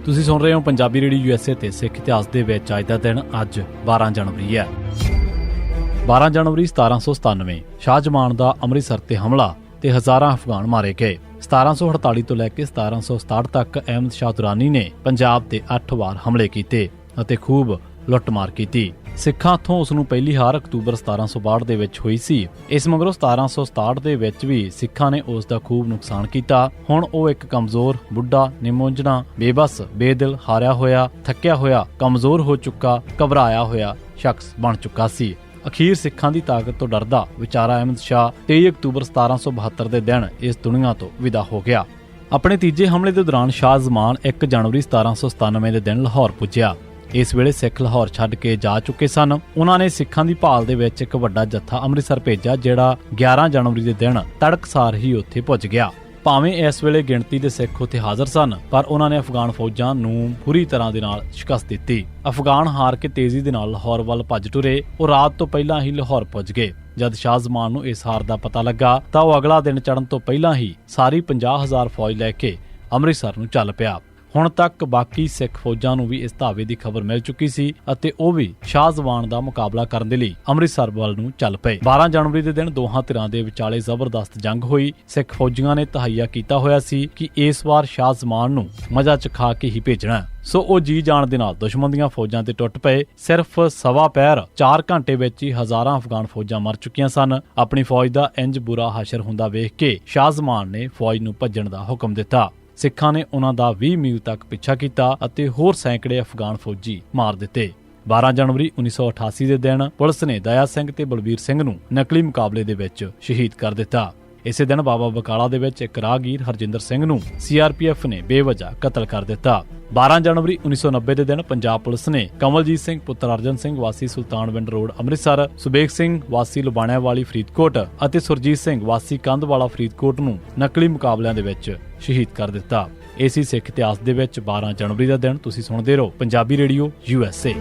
ਤੁਸੀਂ ਸੁਣ ਰਹੇ ਹੋ ਪੰਜਾਬੀ ਰੇਡੀਓ USA ਤੇ ਸਿੱਖ ਇਤਿਹਾਸ ਦੇ ਵਿੱਚ ਅੱਜ ਦਾ ਦਿਨ ਅੱਜ 12 ਜਨਵਰੀ ਹੈ। 12 ਜਨਵਰੀ 1797 ਸ਼ਾਹਜਮਾਨ ਦਾ ਅੰਮ੍ਰਿਤਸਰ ਤੇ ਹਮਲਾ ਤੇ ਹਜ਼ਾਰਾਂ ਅਫਗਾਨ ਮਾਰੇ ਗਏ। 1748 ਤੋਂ ਲੈ ਕੇ 1767 ਤੱਕ ਅਹਿਮਦ ਸ਼ਾਹ ਦੁਰਾਨੀ ਨੇ ਪੰਜਾਬ ਤੇ 8 ਵਾਰ ਹਮਲੇ ਕੀਤੇ ਅਤੇ ਖੂਬ ਲੁੱਟਮਾਰ ਕੀਤੀ। ਸਿੱਖਾਂ ਹੱਥੋਂ ਉਸ ਨੂੰ ਪਹਿਲੀ ਹਾਰ ਅਕਤੂਬਰ 1762 ਦੇ ਵਿੱਚ ਹੋਈ ਸੀ। ਇਸ ਮਗਰੋਂ 1767 ਦੇ ਵਿੱਚ ਵੀ ਸਿੱਖਾਂ ਨੇ ਉਸ ਦਾ ਖੂਬ ਨੁਕਸਾਨ ਕੀਤਾ। ਹੁਣ ਉਹ ਇੱਕ ਕਮਜ਼ੋਰ, ਬੁੱਢਾ, ਨਿਮੋਝਣਾ, ਬੇਬਸ, ਬੇਦਿਲ, ਹਾਰਿਆ ਹੋਇਆ, ਥੱਕਿਆ ਹੋਇਆ, ਕਮਜ਼ੋਰ ਹੋ ਚੁੱਕਾ, ਘਬਰਾਇਆ ਹੋਇਆ ਸ਼ਖਸ ਬਣ ਚੁੱਕਾ ਸੀ। ਅਖੀਰ ਸਿੱਖਾਂ ਦੀ ਤਾਕਤ ਤੋਂ ਡਰਦਾ ਵਿਚਾਰਾ ਅਹਿਮਦ ਸ਼ਾਹ 23 ਅਕਤੂਬਰ 1772 ਦੇ ਦਿਨ ਇਸ ਦੁਨੀਆ ਤੋਂ ਵਿਦਾ ਹੋ ਗਿਆ। ਆਪਣੇ ਤੀਜੇ ਹਮਲੇ ਦੇ ਦੌਰਾਨ ਸ਼ਾਹ ਜ਼ਮਾਨ 1 ਜਨਵਰੀ 1797 ਦੇ ਦਿਨ ਲਾਹੌਰ ਪੁੱਜਿਆ। ਇਸ ਵੇਲੇ ਸਿੱਖ ਲਾਹੌਰ ਛੱਡ ਕੇ ਜਾ ਚੁੱਕੇ ਸਨ। ਉਹਨਾਂ ਨੇ ਸਿੱਖਾਂ ਦੀ ਭਾਲ ਦੇ ਵਿੱਚ ਇੱਕ ਵੱਡਾ ਜੱਥਾ ਅੰਮ੍ਰਿਤਸਰ ਭੇਜਿਆ, ਜਿਹੜਾ 11 ਜਨਵਰੀ ਦੇ ਦਿਨ ਤੜਕਸਾਰ ਹੀ ਉੱਥੇ ਪੁੱਜ ਗਿਆ। ਭਾਵੇਂ ਇਸ ਵੇਲੇ ਗਿਣਤੀ ਦੇ ਸਿੱਖ ਉੱਥੇ ਹਾਜ਼ਰ ਸਨ, ਪਰ ਉਹਨਾਂ ਨੇ ਅਫਗਾਨ ਫੌਜਾਂ ਨੂੰ ਪੂਰੀ ਤਰ੍ਹਾਂ ਦੇ ਨਾਲ ਸ਼ਿਕਸਤ ਦਿੱਤੀ। ਅਫਗਾਨ ਹਾਰ ਕੇ ਤੇਜ਼ੀ ਦੇ ਨਾਲ ਲਾਹੌਰ ਵੱਲ ਭੱਜ ਟੁਰੇ। ਉਹ ਰਾਤ ਤੋਂ ਪਹਿਲਾਂ ਹੀ ਲਾਹੌਰ ਪੁੱਜ ਗਏ। ਜਦ ਸ਼ਾਹ ਜ਼ਮਾਨ ਨੂੰ ਇਸ ਹਾਰ ਦਾ ਪਤਾ ਲੱਗਾ ਤਾਂ ਉਹ ਅਗਲਾ ਦਿਨ ਚੜ੍ਹਨ ਤੋਂ ਪਹਿਲਾਂ ਹੀ ਸਾਰੀ 50,000 ਫੌਜ ਲੈ ਕੇ ਅੰਮ੍ਰਿਤਸਰ ਨੂੰ ਚੱਲ ਪਿਆ। ਹੁਣ ਤੱਕ ਬਾਕੀ ਸਿੱਖ ਫੌਜਾਂ ਨੂੰ ਵੀ ਇਸ ਧਾਵੇ ਦੀ ਖਬਰ ਮਿਲ ਚੁੱਕੀ ਸੀ ਅਤੇ ਉਹ ਵੀ ਸ਼ਾਹ ਜ਼ਮਾਨ ਦਾ ਮੁਕਾਬਲਾ ਕਰਨ ਦੇ ਲਈ ਅੰਮ੍ਰਿਤਸਰ ਵੱਲ ਨੂੰ ਚੱਲ ਪਏ। 12 ਜਨਵਰੀ ਦੇ ਦਿਨ ਦੋਹਾਂ ਧਿਰਾਂ ਦੇ ਵਿਚਾਲੇ ਜ਼ਬਰਦਸਤ ਜੰਗ ਹੋਈ। ਸਿੱਖ ਫੌਜੀਆਂ ਨੇ ਤਹਈਆ ਕੀਤਾ ਹੋਇਆ ਸੀ ਕਿ ਇਸ ਵਾਰ ਸ਼ਾਹ ਜ਼ਮਾਨ ਨੂੰ ਮਜ਼ਾ ਚਖਾ ਕੇ ਹੀ ਭੇਜਣਾ, ਸੋ ਉਹ ਜੀ ਜਾਣ ਦੇ ਨਾਲ ਦੁਸ਼ਮਣ ਦੀਆਂ ਫੌਜਾਂ ਤੇ ਟੁੱਟ ਪਏ। ਸਿਰਫ ਸਵਾ ਪਹਿਰ 4 ਘੰਟੇ ਵਿੱਚ ਹੀ ਹਜ਼ਾਰਾਂ ਅਫਗਾਨ ਫੌਜਾਂ ਮਰ ਚੁੱਕੀਆਂ ਸਨ। ਆਪਣੀ ਫੌਜ ਦਾ ਇੰਜ ਬੁਰਾ ਹਸ਼ਰ ਹੁੰਦਾ ਵੇਖ ਕੇ ਸ਼ਾਹ ਜ਼ਮਾਨ ਨੇ ਫੌਜ ਨੂੰ ਭੱਜਣ ਦਾ ਹੁਕਮ ਦਿੱਤਾ। ਸਿੱਖਾਂ ਨੇ ਉਹਨਾਂ ਦਾ 20 ਮੀਲ ਤੱਕ ਪਿੱਛਾ ਕੀਤਾ ਅਤੇ ਹੋਰ ਸੈਂਕੜੇ ਅਫਗਾਨ ਫੌਜੀ ਮਾਰ ਦਿੱਤੇ। 12 ਜਨਵਰੀ 1988 ਦੇ ਦਿਨ ਪੁਲਿਸ ਨੇ ਦਇਆ ਸਿੰਘ ਤੇ ਬਲਬੀਰ ਸਿੰਘ ਨੂੰ ਨਕਲੀ ਮੁਕਾਬਲੇ ਦੇ ਵਿੱਚ ਸ਼ਹੀਦ ਕਰ ਦਿੱਤਾ। ਇਸੇ ਦਿਨ ਬਾਬਾ ਬਕਾਲਾ ਦੇ ਵਿੱਚ ਇੱਕ ਰਾਹਗੀਰ ਹਰਜਿੰਦਰ ਸਿੰਘ ਨੂੰ CRPF ਨੇ ਬੇਵਜ੍ਹਾ ਕਤਲ ਕਰ ਦਿੱਤਾ। 12 ਜਨਵਰੀ 1990 ਦੇ ਦਿਨ ਪੰਜਾਬ ਪੁਲਿਸ ਨੇ ਕਮਲਜੀਤ ਸਿੰਘ ਪੁੱਤਰ ਅਰਜਨ ਸਿੰਘ ਵਾਸੀ ਸੁਲਤਾਨਵਿੰਡ ਰੋਡ ਅੰਮ੍ਰਿਤਸਰ, ਸੁਬੇਗ ਸਿੰਘ ਵਾਸੀ ਲੁਬਾਣਿਆਂ ਵਾਲੀ ਫਰੀਦਕੋਟ ਅਤੇ ਸੁਰਜੀਤ ਸਿੰਘ ਵਾਸੀ ਕੰਧਵਾਲਾ ਫਰੀਦਕੋਟ ਨੂੰ ਨਕਲੀ ਮੁਕਾਬਲਿਆਂ ਦੇ ਵਿੱਚ ਸ਼ਹੀਦ ਕਰ ਦਿੱਤਾ। ਇਸੇ ਸਿੱਖ ਇਤਿਹਾਸ ਦੇ ਵਿੱਚ 12 ਜਨਵਰੀ ਦਾ ਦਿਨ। ਤੁਸੀਂ ਸੁਣਦੇ ਰਹੋ ਪੰਜਾਬੀ ਰੇਡੀਓ USA।